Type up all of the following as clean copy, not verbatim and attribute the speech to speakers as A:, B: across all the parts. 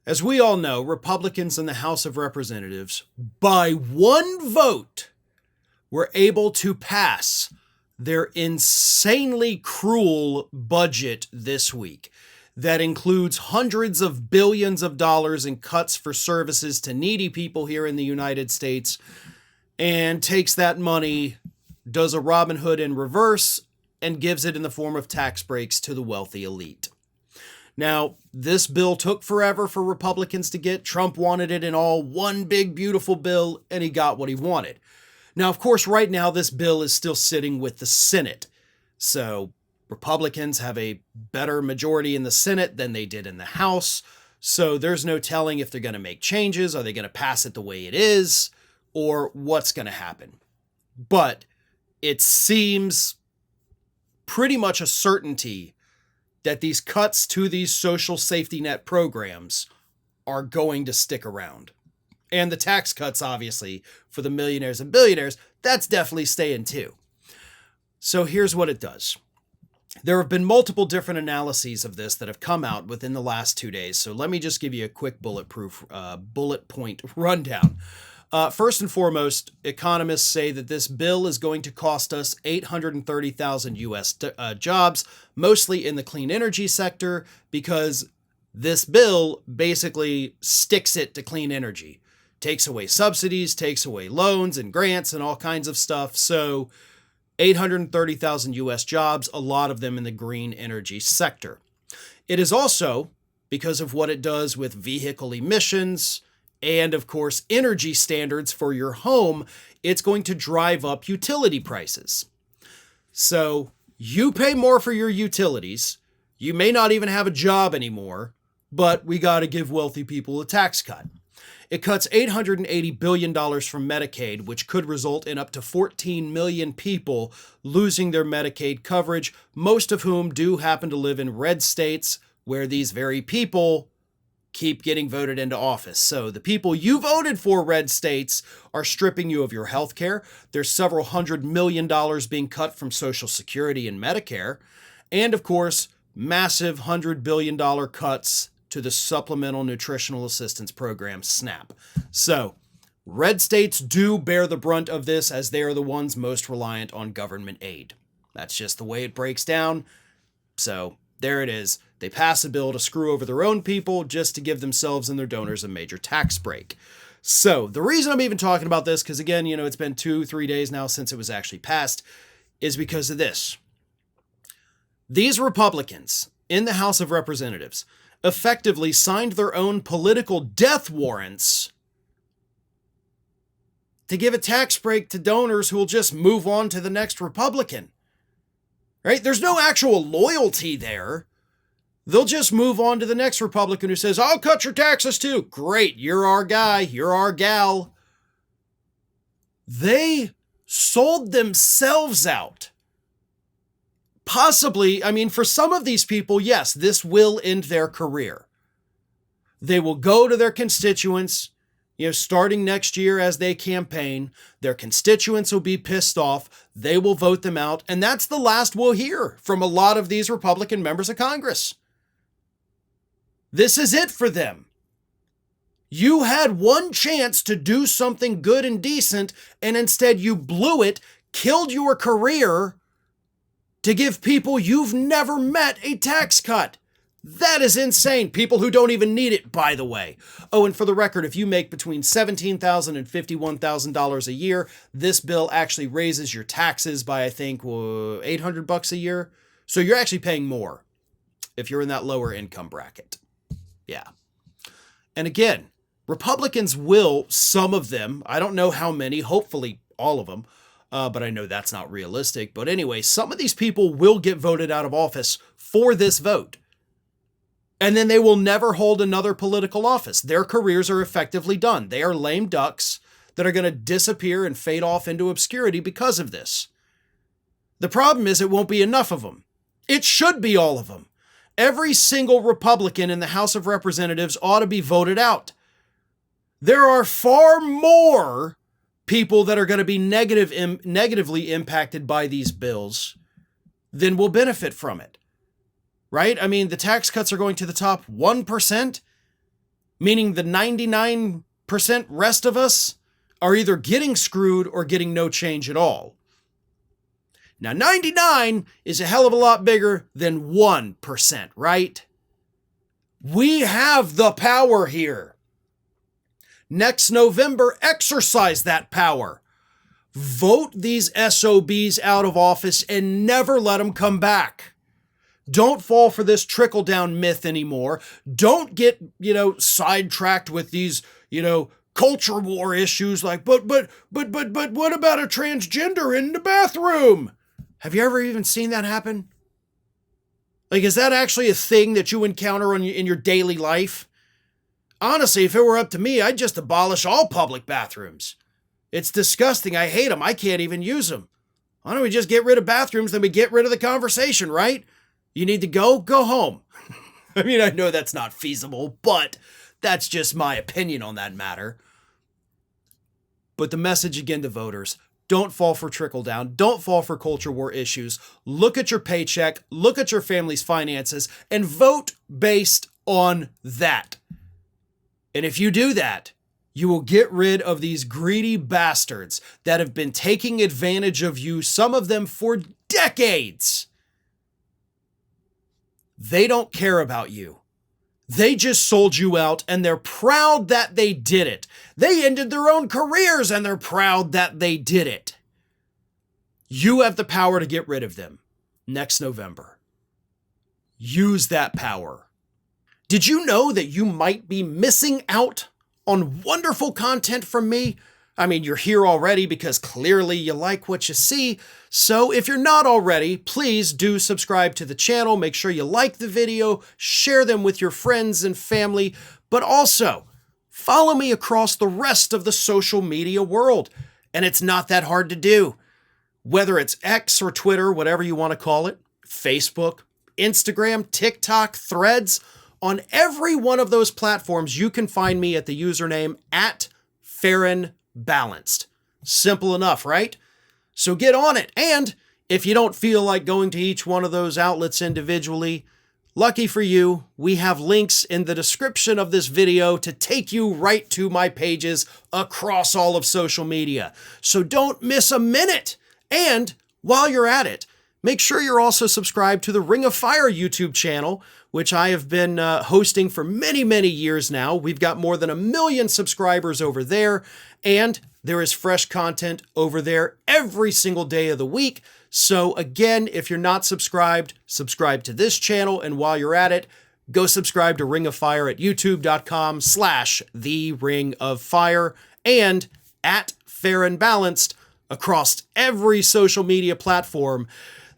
A: As we all know, Republicans in the House of Representatives, by one vote, were able to pass their insanely cruel budget this week that includes hundreds of billions of dollars in cuts for services to needy people here in the United States, and takes that money, does a Robin Hood in reverse, and gives it in the form of tax breaks to the wealthy elite. Now, this bill took forever for Republicans to get. Trump wanted it in all one big, beautiful bill, and he got what he wanted. Now, of course, right now, this bill is still sitting with the Senate. So Republicans have a better majority in the Senate than they did in the House. So there's no telling if they're going to make changes. Are they going to pass it the way it is? Or what's going to happen? But it seems pretty much a certainty that these cuts to these social safety net programs are going to stick around. And the tax cuts, obviously, for the millionaires and billionaires, that's definitely staying too. So here's what it does. There have been multiple different analyses of this that have come out within the last 2 days. So let me just give you a quick bullet point rundown. First and foremost, economists say that this bill is going to cost us 830,000 U.S. Jobs, mostly in the clean energy sector, because this bill basically sticks it to clean energy. Takes away subsidies, takes away loans and grants and all kinds of stuff. So 830,000 U.S. jobs, a lot of them in the green energy sector. It is also, because of what it does with vehicle emissions, and of course, energy standards for your home, it's going to drive up utility prices. So you pay more for your utilities. You may not even have a job anymore, but we got to give wealthy people a tax cut. It cuts $880 billion from Medicaid, which could result in up to 14 million people losing their Medicaid coverage, most of whom do happen to live in red states where these very people keep getting voted into office. So the people you voted for, red states, are stripping you of your health care. There's several $100 million being cut from Social Security and Medicare. And of course, massive $100 billion cuts to the Supplemental Nutritional Assistance Program, SNAP. So red states do bear the brunt of this, as they are the ones most reliant on government aid. That's just the way it breaks down. So there it is. They pass a bill to screw over their own people just to give themselves and their donors a major tax break. So the reason I'm even talking about this, because again, it's been 2-3 days now since it was actually passed, is because of this. These Republicans in the House of Representatives effectively signed their own political death warrants to give a tax break to donors who will just move on to the next Republican. Right? There's no actual loyalty there. They'll just move on to the next Republican who says, I'll cut your taxes too. Great, you're our guy, you're our gal. They sold themselves out. Possibly, for some of these people, yes, this will end their career. They will go to their constituents, starting next year as they campaign. Their constituents will be pissed off. They will vote them out. And that's the last we'll hear from a lot of these Republican members of Congress. This is it for them. You had one chance to do something good and decent, and instead you blew it, killed your career to give people you've never met a tax cut. That is insane. People who don't even need it, by the way. Oh, and for the record, if you make between $17,000 and $51,000 a year, this bill actually raises your taxes by, I think, $800 a year. So you're actually paying more if you're in that lower income bracket. Yeah. And again, Republicans will, some of them, I don't know how many, hopefully all of them, but I know that's not realistic. But anyway, some of these people will get voted out of office for this vote. And then they will never hold another political office. Their careers are effectively done. They are lame ducks that are going to disappear and fade off into obscurity because of this. The problem is it won't be enough of them. It should be all of them. Every single Republican in the House of Representatives ought to be voted out. There are far more people that are going to be negatively impacted by these bills than will benefit from it. Right? The tax cuts are going to the top 1%. meaning the 99% rest of us are either getting screwed or getting no change at all. Now, 99 is a hell of a lot bigger than 1%, right? We have the power here. Next November, exercise that power. Vote these SOBs out of office and never let them come back. Don't fall for this trickle-down myth anymore. Don't get, sidetracked with these, culture war issues like, but what about a transgender in the bathroom? Have you ever even seen that happen? Like, is that actually a thing that you encounter in your daily life? Honestly, if it were up to me, I'd just abolish all public bathrooms. It's disgusting. I hate them. I can't even use them. Why don't we just get rid of bathrooms, then we get rid of the conversation, right? You need to go home. I mean, I know that's not feasible, but that's just my opinion on that matter. But the message again to voters, don't fall for trickle down. Don't fall for culture war issues. Look at your paycheck, look at your family's finances, and vote based on that. And if you do that, you will get rid of these greedy bastards that have been taking advantage of you, some of them for decades. They don't care about you. They just sold you out and they're proud that they did it. They ended their own careers and they're proud that they did it. You have the power to get rid of them next November. Use that power. Did you know that you might be missing out on wonderful content from me? I mean, you're here already because clearly you like what you see. So if you're not already, please do subscribe to the channel. Make sure you like the video, share them with your friends and family, but also follow me across the rest of the social media world. And it's not that hard to do. Whether it's X or Twitter, whatever you want to call it, Facebook, Instagram, TikTok, Threads, on every one of those platforms, you can find me at the username @FarronBalanced. Simple enough, right? So get on it. And if you don't feel like going to each one of those outlets individually, lucky for you, we have links in the description of this video to take you right to my pages across all of social media. So don't miss a minute. And while you're at it, make sure you're also subscribed to the Ring of Fire YouTube channel, which I have been hosting for many, many years now. We've got more than 1 million subscribers over there, and there is fresh content over there every single day of the week. So again, if you're not subscribed, subscribe to this channel, and while you're at it, go subscribe to Ring of Fire at youtube.com/The Ring of Fire and @FarronBalanced across every social media platform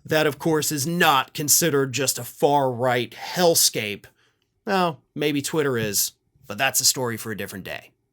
A: that, of course, is not considered just a far-right hellscape. Well, maybe Twitter is, but that's a story for a different day.